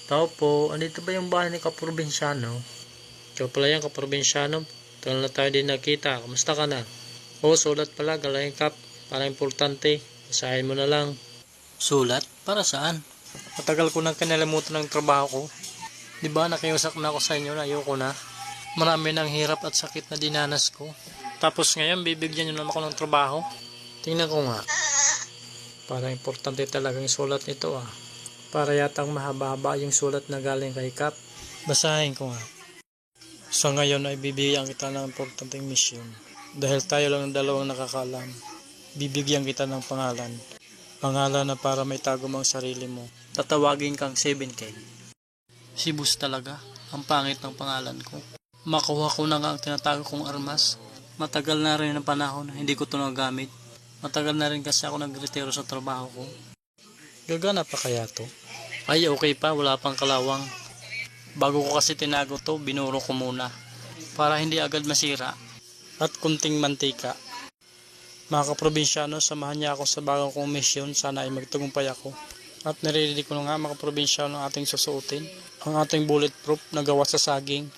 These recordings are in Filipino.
Tao po, andito ba yung bahay ni Kaprobinsyano? Ikaw pala yan, Kaprobinsyano. Tagal na tayo din nakita. Kamusta ka na? Oo, sulat pala, Galayan Cup. Para importante. Basahin mo na lang. Sulat? Para saan? Matagal ko nang kinalimutan ng trabaho ko. Diba nakiusap na ako sa inyo na ayoko na. Marami ng hirap at sakit na dinanas ko. Tapos ngayon, bibigyan nyo naman ako ng trabaho. Tingnan ko nga. Para importante talaga yung sulat nito ah. Para yatang mahaba-haba yung sulat na galing kay Kap. Basahin ko nga. Sa ngayon ay bibigyan kita ng importanteng misyon. Dahil tayo lang ang dalawang nakakalam. Bibigyan kita ng pangalan. Pangalan na para may tago mo ang sarili mo. Tatawagin kang 7K. Si Bus talaga. Ang pangit ng pangalan ko. Makuha ko na nga ang tinatago kong armas. Matagal na rin ang panahon. Hindi ko ito nagamit. Matagal na rin kasi ako nagretiro sa trabaho ko. Gagana pa kaya to? Ay okay pa, wala pang kalawang. Bago ko kasi tinago to, binuro ko muna. Para hindi agad masira. At kunting mantika. Mga Kaprobinsyano, samahan niya ako sa bagong kong misyon. Sana ay magtagumpay ako. At naririnig ko na nga mga Kaprobinsyano ang ating susuotin. Ang ating bulletproof na gawa sa saging.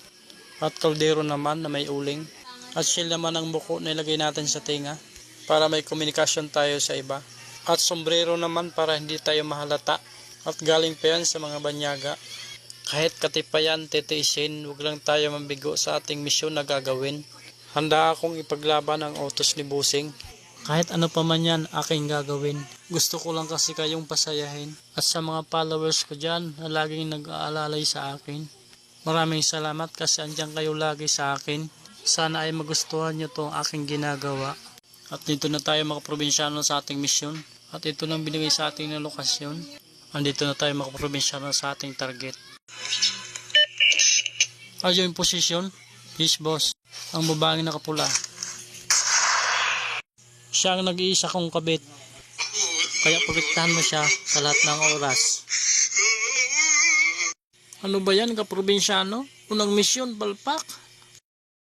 At kaldero naman na may uling. At shield naman ang buko na ilagay natin sa tinga. Para may komunikasyon tayo sa iba. At sombrero naman para hindi tayo mahalata. At galing pa yan sa mga banyaga. Kahit katipayan, titiisin, huwag lang tayo mabigo sa ating misyon na gagawin. Handa akong ipaglaban ang utos ni Busing. Kahit ano pa man yan, aking gagawin. Gusto ko lang kasi kayong pasayahin. At sa mga followers ko dyan na laging nag-aalalay sa akin. Maraming salamat kasi andyan kayo lagi sa akin. Sana ay magustuhan nyo itong aking ginagawa. At dito na tayo mga Probinsyano sa ating misyon. At ito nang binigay sa ating na lokasyon. Andito na tayo mga Probinsyano sa ating target. Ayun yung posisyon. Yes boss. Ang babaeng nakapula. Siya ang nag-iisa kong kabit. Kaya protektahan mo siya sa lahat ng oras. Ano ba yan Kaprobinsyano? Unang misyon, balpak.